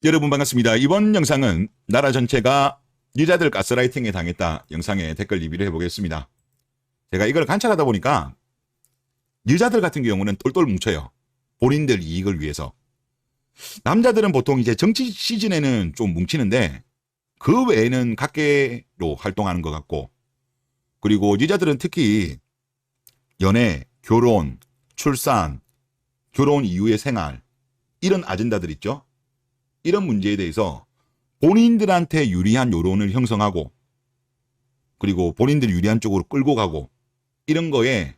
여러분 반갑습니다. 이번 영상은 나라 전체가 여자들 가스라이팅에 당했다 영상에 댓글 리뷰를 해보겠습니다. 제가 이걸 관찰하다 보니까 여자들 같은 경우는 똘똘 뭉쳐요. 본인들 이익을 위해서. 남자들은 보통 이제 정치 시즌에는 좀 뭉치는데 그 외에는 각계로 활동하는 것 같고, 그리고 여자들은 특히 연애, 결혼, 출산, 결혼 이후의 생활, 이런 아젠다들 있죠. 이런 문제에 대해서 본인들한테 유리한 여론을 형성하고, 그리고 본인들 유리한 쪽으로 끌고 가고, 이런 거에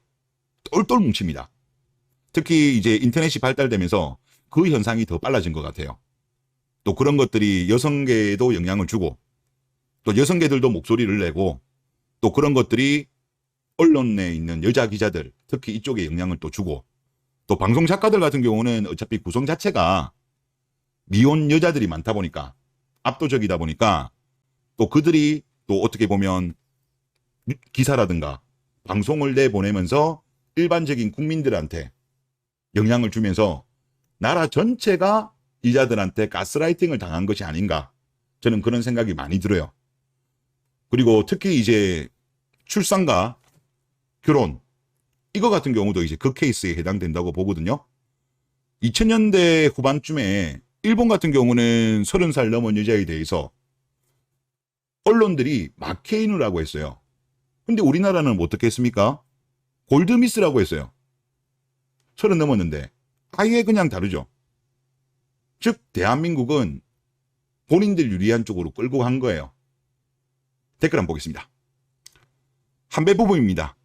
똘똘 뭉칩니다. 특히 이제 인터넷이 발달되면서 그 현상이 더 빨라진 것 같아요. 또 그런 것들이 여성계에도 영향을 주고, 또 여성계들도 목소리를 내고, 또 그런 것들이 언론에 있는 여자 기자들, 특히 이쪽에 영향을 또 주고, 또 방송 작가들 같은 경우는 어차피 구성 자체가 미혼 여자들이 많다 보니까, 압도적이다 보니까, 또 그들이 또 어떻게 보면 기사라든가 방송을 내보내면서 일반적인 국민들한테 영향을 주면서 나라 전체가 여자들한테 가스라이팅을 당한 것이 아닌가, 저는 그런 생각이 많이 들어요. 그리고 특히 이제 출산과 결혼, 이거 같은 경우도 이제 그 케이스에 해당된다고 보거든요. 2000년대 후반쯤에 일본 같은 경우는 30살 넘은 여자에 대해서 언론들이 마케인이라고 했어요. 근데 우리나라는 어떻게 했습니까? 골드미스라고 했어요. 30 넘었는데 아예 그냥 다르죠. 즉 대한민국은 본인들 유리한 쪽으로 끌고 간 거예요. 댓글 한번 보겠습니다. 한배 부부입니다.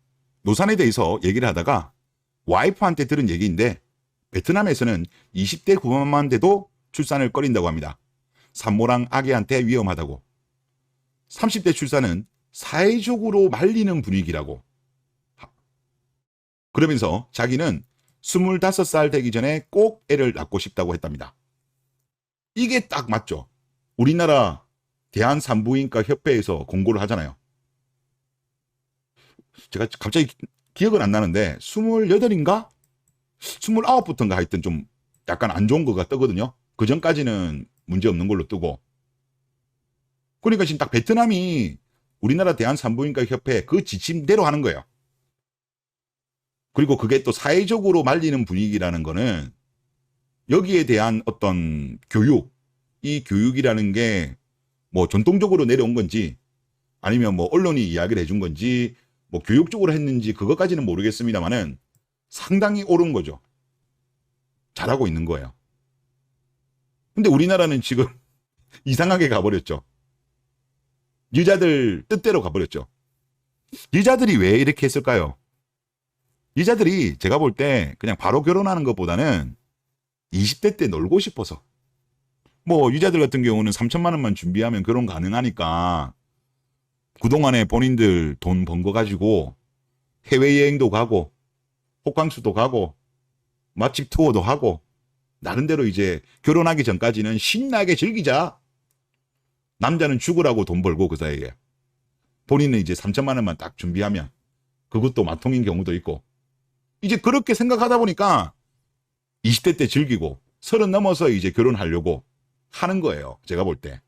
노산에 대해서 얘기를 하다가 와이프한테 들은 얘기인데, 베트남에서는 20대 후반만 돼도 출산을 꺼린다고 합니다. 산모랑 아기한테 위험하다고. 30대 출산은 사회적으로 말리는 분위기라고. 그러면서 자기는 25살 되기 전에 꼭 애를 낳고 싶다고 했답니다. 이게 딱 맞죠. 우리나라 대한산부인과 협회에서 공고를 하잖아요. 제가 갑자기 기억은 안 나는데 28인가? 29부터인가 하여튼 좀 약간 안 좋은 거가 뜨거든요. 그 전까지는 문제 없는 걸로 뜨고. 그러니까 지금 딱 베트남이 우리나라 대한산부인과 협회 그 지침대로 하는 거예요. 그리고 그게 또 사회적으로 말리는 분위기라는 거는 여기에 대한 어떤 교육, 이 교육이라는 게 뭐 전통적으로 내려온 건지 아니면 뭐 언론이 이야기를 해준 건지 뭐 교육적으로 했는지 그것까지는 모르겠습니다만은 상당히 옳은 거죠. 잘하고 있는 거예요. 근데 우리나라는 지금 이상하게 가버렸죠. 여자들 뜻대로 가버렸죠. 여자들이 왜 이렇게 했을까요? 여자들이 제가 볼 때 그냥 바로 결혼하는 것보다는 20대 때 놀고 싶어서, 뭐 여자들 같은 경우는 3천만 원만 준비하면 결혼 가능하니까 그동안에 본인들 돈 번 거 가지고 해외여행도 가고 호캉스도 가고 맛집 투어도 하고 나름대로 이제 결혼하기 전까지는 신나게 즐기자. 남자는 죽으라고 돈 벌고 그 사이에 본인은 이제 3천만 원만 딱 준비하면 그것도 마통인 경우도 있고, 이제 그렇게 생각하다 보니까 20대 때 즐기고 30 넘어서 이제 결혼하려고 하는 거예요. 제가 볼 때.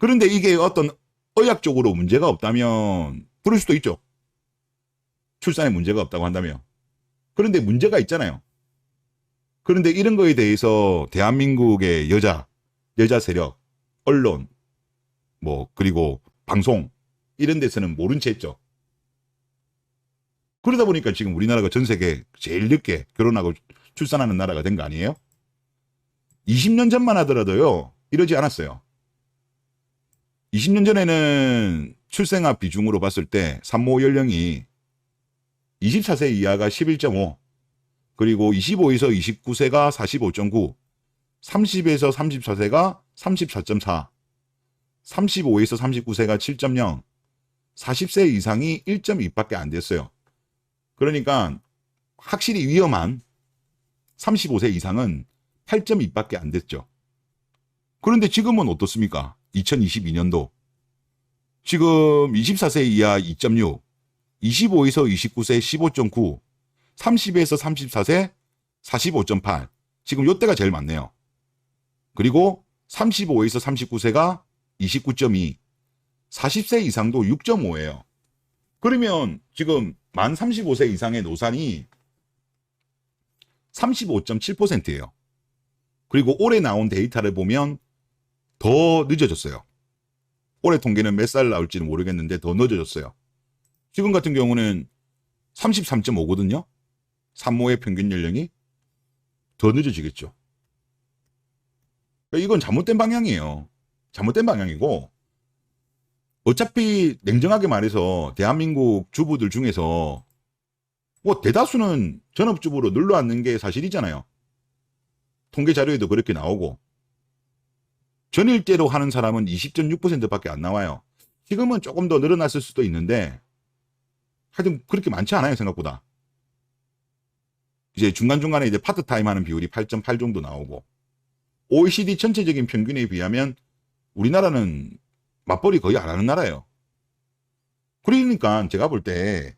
그런데 이게 어떤 의학적으로 문제가 없다면 그럴 수도 있죠. 출산에 문제가 없다고 한다면. 그런데 문제가 있잖아요. 그런데 이런 거에 대해서 대한민국의 여자 세력, 언론, 뭐 그리고 방송 이런 데서는 모른 채 했죠. 그러다 보니까 지금 우리나라가 전 세계 제일 늦게 결혼하고 출산하는 나라가 된 거 아니에요? 20년 전만 하더라도요, 이러지 않았어요. 20년 전에는 출생아 비중으로 봤을 때 산모 연령이 24세 이하가 11.5, 그리고 25에서 29세가 45.9, 30에서 34세가 34.4, 35에서 39세가 7.0, 40세 이상이 1.2밖에 안 됐어요. 그러니까 확실히 위험한 35세 이상은 8.2밖에 안 됐죠. 그런데 지금은 어떻습니까? 2022년도. 지금 24세 이하 2.6, 25에서 29세 15.9, 30에서 34세 45.8. 지금 요때가 제일 많네요. 그리고 35에서 39세가 29.2, 40세 이상도 6.5예요. 그러면 지금 만 35세 이상의 노산이 35.7%예요. 그리고 올해 나온 데이터를 보면 더 늦어졌어요. 올해 통계는 몇 살 나올지는 모르겠는데 더 늦어졌어요. 지금 같은 경우는 33.5거든요. 산모의 평균 연령이 더 늦어지겠죠. 이건 잘못된 방향이에요. 잘못된 방향이고, 어차피 냉정하게 말해서 대한민국 주부들 중에서 뭐 대다수는 전업주부로 눌러앉는 게 사실이잖아요. 통계 자료에도 그렇게 나오고, 전일제로 하는 사람은 20.6%밖에 안 나와요. 지금은 조금 더 늘어났을 수도 있는데 하여튼 그렇게 많지 않아요, 생각보다. 이제 중간중간에 이제 파트타임 하는 비율이 8.8 정도 나오고, OECD 전체적인 평균에 비하면 우리나라는 맞벌이 거의 안 하는 나라예요. 그러니까 제가 볼 때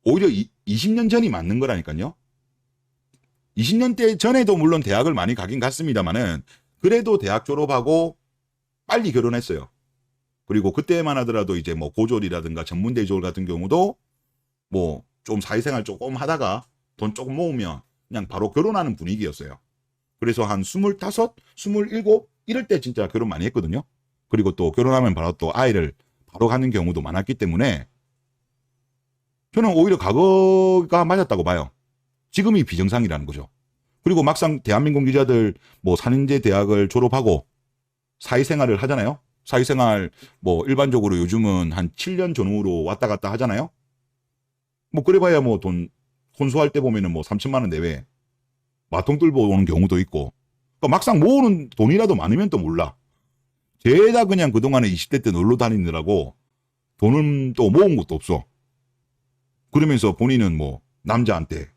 오히려 20년 전이 맞는 거라니까요. 20년대 전에도 물론 대학을 많이 가긴 갔습니다만은 그래도 대학 졸업하고 빨리 결혼했어요. 그리고 그때만 하더라도 이제 뭐 고졸이라든가 전문대졸 같은 경우도 뭐 좀 사회생활 조금 하다가 돈 조금 모으면 그냥 바로 결혼하는 분위기였어요. 그래서 한 25, 27 이럴 때 진짜 결혼 많이 했거든요. 그리고 또 결혼하면 바로 또 아이를 바로 갖는 경우도 많았기 때문에 저는 오히려 과거가 맞았다고 봐요. 지금이 비정상이라는 거죠. 그리고 막상 대한민국 여자들 뭐 4년제 대학을 졸업하고 사회생활을 하잖아요. 사회생활 뭐 일반적으로 요즘은 한 7년 전후로 왔다 갔다 하잖아요. 뭐 그래봐야 뭐 돈 혼수할 때 보면은 뭐 3천만 원 내외 마통 뚫고 오는 경우도 있고, 그러니까 막상 모으는 돈이라도 많으면 또 몰라. 죄다 그냥 그동안에 20대 때 놀러 다니느라고 돈은 또 모은 것도 없어. 그러면서 본인은 뭐 남자한테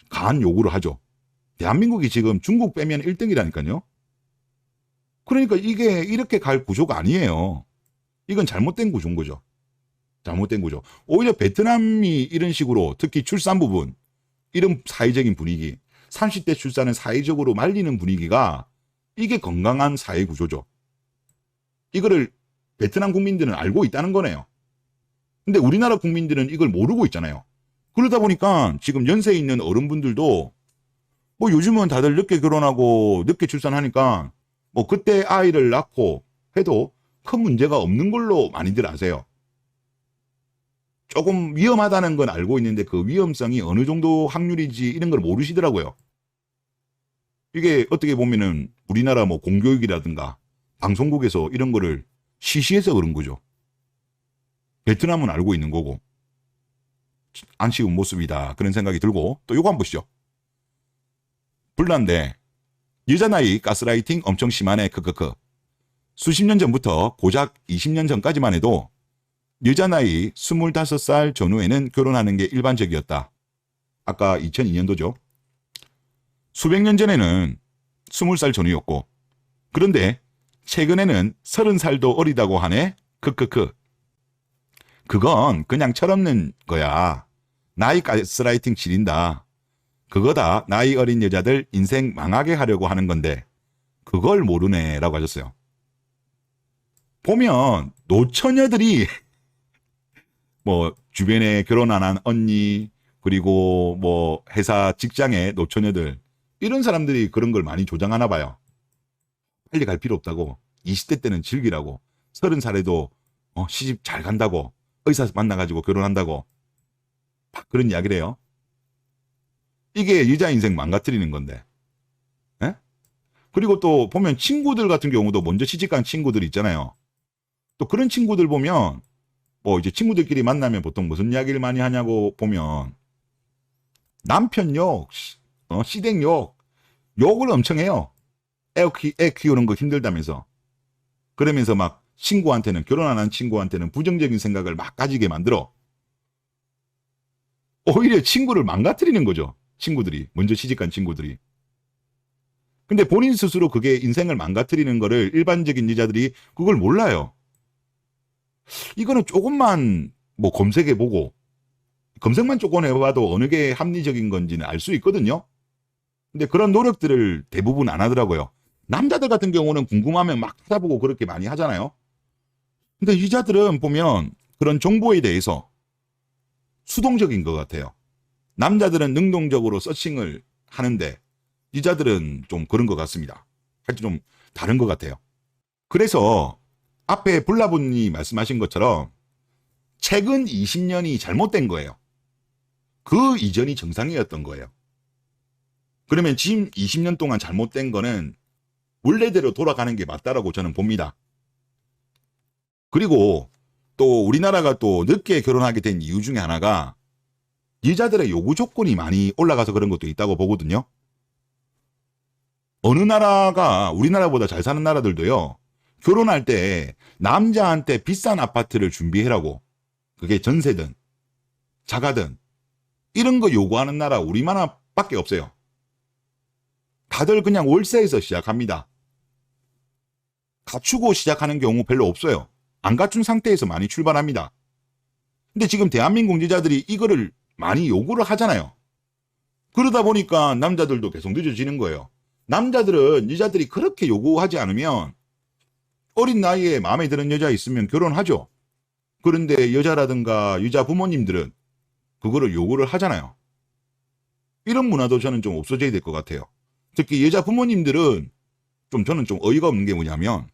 강한 요구를 하죠. 대한민국이 지금 중국 빼면 1등이라니까요. 그러니까 이게 이렇게 갈 구조가 아니에요. 이건 잘못된 구조인 거죠. 잘못된 구조. 오히려 베트남이 이런 식으로 특히 출산 부분, 이런 사회적인 분위기, 30대 출산은 사회적으로 말리는 분위기가 이게 건강한 사회 구조죠. 이거를 베트남 국민들은 알고 있다는 거네요. 근데 우리나라 국민들은 이걸 모르고 있잖아요. 그러다 보니까 지금 연세 있는 어른분들도 뭐 요즘은 다들 늦게 결혼하고 늦게 출산하니까 뭐 그때 아이를 낳고 해도 큰 문제가 없는 걸로 많이들 아세요. 조금 위험하다는 건 알고 있는데 그 위험성이 어느 정도 확률이지 이런 걸 모르시더라고요. 이게 어떻게 보면은 우리나라 뭐 공교육이라든가 방송국에서 이런 거를 시시해서 그런 거죠. 베트남은 알고 있는 거고 안 쉬운 모습이다 그런 생각이 들고, 또 요거 한번 보시죠. 불난데 여자 나이 가스라이팅 엄청 심하네 크크크. 수십 년 전부터 고작 20년 전까지만 해도 여자 나이 25살 전후에는 결혼하는 게 일반적이었다. 아까 2002년도죠. 수백 년 전에는 20살 전후였고, 그런데 최근에는 30살도 어리다고 하네 크크크. 그건 그냥 철없는 거야. 나이 가스라이팅 지린다. 그거다 나이 어린 여자들 인생 망하게 하려고 하는 건데 그걸 모르네 라고 하셨어요. 보면 노처녀들이 뭐 주변에 결혼 안 한 언니, 그리고 뭐 회사 직장의 노처녀들, 이런 사람들이 그런 걸 많이 조장하나 봐요. 빨리 갈 필요 없다고, 20대 때는 즐기라고, 30살에도 시집 잘 간다고, 의사 만나가지고 결혼한다고 그런 이야기를 해요. 이게 여자 인생 망가뜨리는 건데. 에? 그리고 또 보면 친구들 같은 경우도 먼저 시집간 친구들 있잖아요. 또 그런 친구들 보면 뭐 이제 친구들끼리 만나면 보통 무슨 이야기를 많이 하냐고 보면 남편 욕, 시댁 욕을 엄청 해요. 애 키우는 거 힘들다면서. 그러면서 막 친구한테는, 결혼 안 한 친구한테는 부정적인 생각을 막 가지게 만들어. 오히려 친구를 망가뜨리는 거죠. 친구들이, 먼저 시집간 친구들이. 근데 본인 스스로 그게 인생을 망가뜨리는 거를 일반적인 여자들이 그걸 몰라요. 이거는 조금만 뭐 검색해보고, 검색만 조금 해봐도 어느 게 합리적인 건지는 알 수 있거든요. 근데 그런 노력들을 대부분 안 하더라고요. 남자들 같은 경우는 궁금하면 막 찾아보고 그렇게 많이 하잖아요. 근데 여자들은 보면 그런 정보에 대해서 수동적인 것 같아요. 남자들은 능동적으로 서칭을 하는데 여자들은 좀 그런 것 같습니다. 하여튼 좀 다른 것 같아요. 그래서 앞에 불나분이 말씀하신 것처럼 최근 20년이 잘못된 거예요. 그 이전이 정상이었던 거예요. 그러면 지금 20년 동안 잘못된 거는 원래대로 돌아가는 게 맞다라고 저는 봅니다. 그리고 또 우리나라가 또 늦게 결혼하게 된 이유 중에 하나가 여자들의 요구 조건이 많이 올라가서 그런 것도 있다고 보거든요. 어느 나라가 우리나라보다 잘 사는 나라들도요. 결혼할 때 남자한테 비싼 아파트를 준비해라고, 그게 전세든 자가든 이런 거 요구하는 나라 우리만밖에 없어요. 다들 그냥 월세에서 시작합니다. 갖추고 시작하는 경우 별로 없어요. 안 갖춘 상태에서 많이 출발합니다. 근데 지금 대한민국 여자들이 이거를 많이 요구를 하잖아요. 그러다 보니까 남자들도 계속 늦어지는 거예요. 남자들은 여자들이 그렇게 요구하지 않으면 어린 나이에 마음에 드는 여자 있으면 결혼하죠. 그런데 여자라든가 여자 부모님들은 그거를 요구를 하잖아요. 이런 문화도 저는 좀 없어져야 될 것 같아요. 특히 여자 부모님들은 저는 좀 어이가 없는 게 뭐냐면,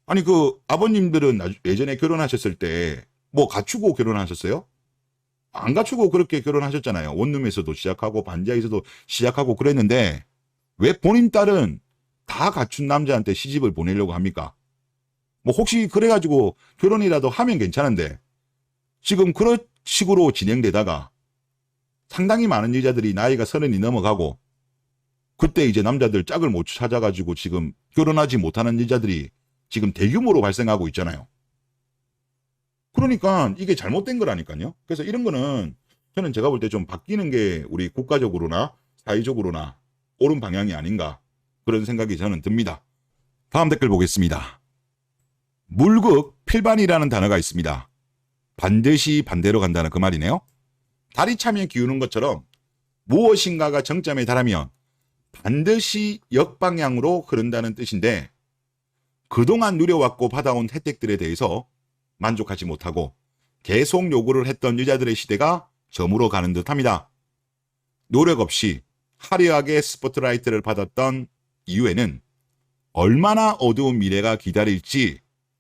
아니 그 아버님들은 예전에 결혼하셨을 때 뭐 갖추고 결혼하셨어요? 안 갖추고 그렇게 결혼하셨잖아요. 원룸에서도 시작하고 반지하에서도 시작하고 그랬는데 왜 본인 딸은 다 갖춘 남자한테 시집을 보내려고 합니까? 뭐 혹시 그래가지고 결혼이라도 하면 괜찮은데 지금 그런 식으로 진행되다가 상당히 많은 여자들이 나이가 30이 넘어가고 그때 이제 남자들 짝을 못 찾아가지고 지금 결혼하지 못하는 여자들이 지금 대규모로 발생하고 있잖아요. 그러니까 이게 잘못된 거라니까요. 그래서 이런 거는 저는 제가 볼 때 좀 바뀌는 게 우리 국가적으로나 사회적으로나 옳은 방향이 아닌가 그런 생각이 저는 듭니다. 다음 댓글 보겠습니다. 물극 필반이라는 단어가 있습니다. 반드시 반대로 간다는 그 말이네요. 다리 차면 기우는 것처럼 무엇인가가 정점에 달하면 반드시 역방향으로 흐른다는 뜻인데 그동안 누려왔고 받아온 혜택들에 대해서 만족하지 못하고 계속 요구를 했던 여자들의 시대가 저물어 가는 듯합니다. 노력 없이 화려하게 스포트라이트를 받았던 이후에는 얼마나 어두운 미래가 기다릴지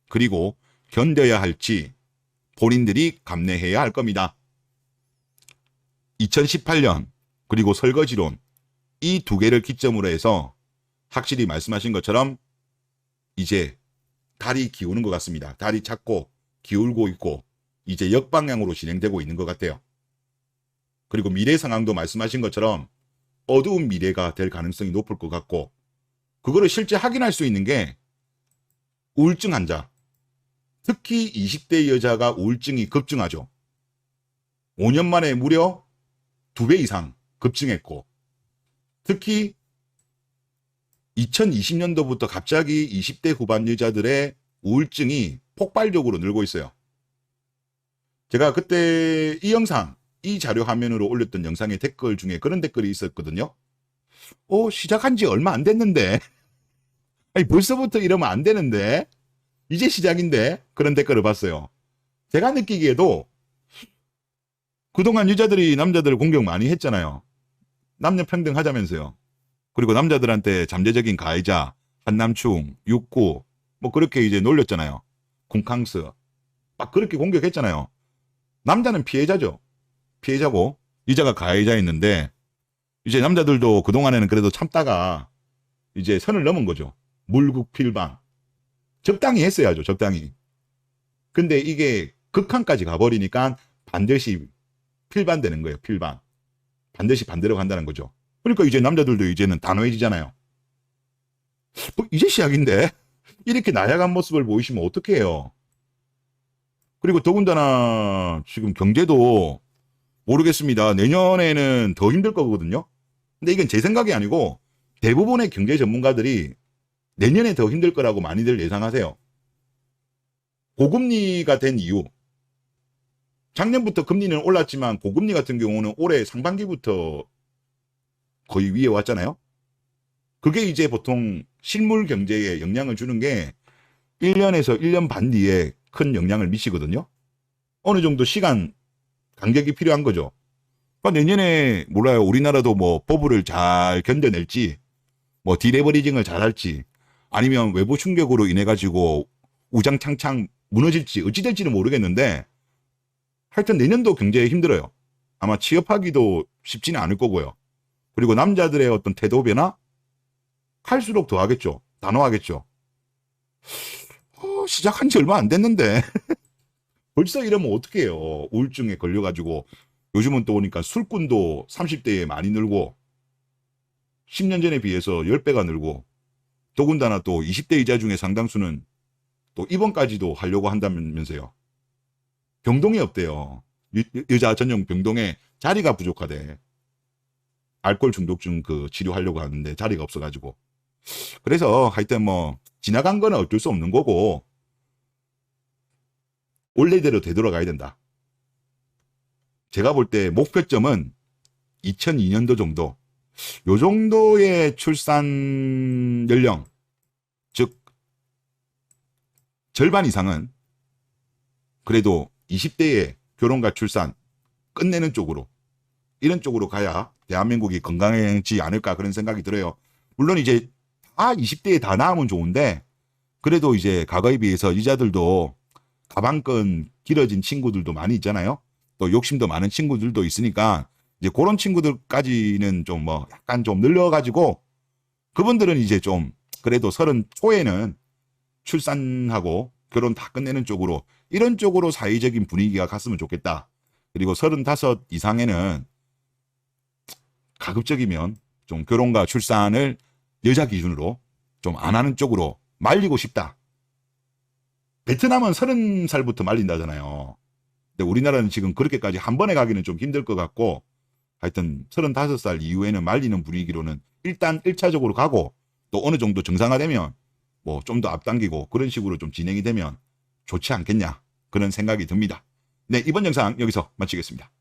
그리고 견뎌야 할지 본인들이 감내해야 할 겁니다. 2018년 그리고 설거지론 이 두 개를 기점으로 해서 확실히 말씀하신 것처럼 이제 달이 기우는 것 같습니다. 달이 자꾸 기울고 있고 이제 역방향으로 진행되고 있는 것 같아요. 그리고 미래 상황도 말씀하신 것처럼 어두운 미래가 될 가능성이 높을 것 같고 그거를 실제 확인할 수 있는 게 우울증 환자, 특히 20대 여자가 우울증이 급증하죠. 5년 만에 무려 2배 이상 급증했고 특히 2020년도부터 갑자기 20대 후반 여자들의 우울증이 폭발적으로 늘고 있어요. 제가 그때 이 영상, 이 자료 화면으로 올렸던 영상의 댓글 중에 그런 댓글이 있었거든요. 시작한 지 얼마 안 됐는데. 아니, 벌써부터 이러면 안 되는데. 이제 시작인데. 그런 댓글을 봤어요. 제가 느끼기에도 그동안 여자들이 남자들을 공격 많이 했잖아요. 남녀 평등 하자면서요. 그리고 남자들한테 잠재적인 가해자, 한남충, 육구, 뭐 그렇게 이제 놀렸잖아요. 쿵캉스. 막 그렇게 공격했잖아요. 남자는 피해자죠. 피해자고, 여자가 가해자였는데, 이제 남자들도 그동안에는 그래도 참다가, 이제 선을 넘은 거죠. 물국필방. 적당히 했어야죠, 적당히. 근데 이게 극한까지 가버리니까 반드시 필반되는 거예요, 필반. 반드시 반대로 간다는 거죠. 그러니까 이제 남자들도 이제는 단호해지잖아요. 이제 시작인데? 이렇게 나약한 모습을 보이시면 어떡해요? 그리고 더군다나 지금 경제도 모르겠습니다. 내년에는 더 힘들 거거든요. 근데 이건 제 생각이 아니고 대부분의 경제 전문가들이 내년에 더 힘들 거라고 많이들 예상하세요. 고금리가 된 이유. 작년부터 금리는 올랐지만 고금리 같은 경우는 올해 상반기부터 거의 위에 왔잖아요. 그게 이제 보통 실물 경제에 영향을 주는 게 1년에서 1년 반 뒤에 큰 영향을 미치거든요. 어느 정도 시간 간격이 필요한 거죠. 그러니까 내년에 몰라요. 우리나라도 뭐 버블을 잘 견뎌낼지, 뭐 디레버리징을 잘할지, 아니면 외부 충격으로 인해 가지고 우장창창 무너질지 어찌 될지는 모르겠는데, 하여튼 내년도 굉장히 힘들어요. 아마 취업하기도 쉽지는 않을 거고요. 그리고 남자들의 어떤 태도 변화? 할수록 더 하겠죠. 단호하겠죠. 시작한 지 얼마 안 됐는데 벌써 이러면 어떡해요. 우울증에 걸려가지고. 요즘은 또 보니까 술꾼도 30대에 많이 늘고 10년 전에 비해서 10배가 늘고, 더군다나 또 20대 이자 중에 상당수는 또 입원까지도 하려고 한다면서요. 병동이 없대요. 여자 전용 병동에 자리가 부족하대. 알코올 중독증 그 치료하려고 하는데 자리가 없어가지고. 그래서 하여튼 뭐 지나간 거는 어쩔 수 없는 거고, 원래대로 되돌아가야 된다. 제가 볼 때 목표점은 2002년도 정도, 요 정도의 출산 연령, 즉 절반 이상은 그래도 20대에 결혼과 출산 끝내는 쪽으로, 이런 쪽으로 가야 대한민국이 건강해지지 않을까 그런 생각이 들어요. 물론 이제 다 20대에 다 낳으면 좋은데, 그래도 이제 과거에 비해서 이자들도 가방끈 길어진 친구들도 많이 있잖아요. 또 욕심도 많은 친구들도 있으니까 이제 그런 친구들까지는 좀 뭐 약간 좀 늘려가지고, 그분들은 이제 좀 그래도 30 초에는 출산하고 결혼 다 끝내는 쪽으로, 이런 쪽으로 사회적인 분위기가 갔으면 좋겠다. 그리고 35 이상에는 가급적이면 좀 결혼과 출산을 여자 기준으로 좀 안 하는 쪽으로 말리고 싶다. 베트남은 30살부터 말린다잖아요. 근데 우리나라는 지금 그렇게까지 한 번에 가기는 좀 힘들 것 같고, 하여튼 35살 이후에는 말리는 분위기로는 일단 1차적으로 가고, 또 어느 정도 정상화되면 뭐 좀 더 앞당기고 그런 식으로 좀 진행이 되면 좋지 않겠냐, 그런 생각이 듭니다. 네, 이번 영상 여기서 마치겠습니다.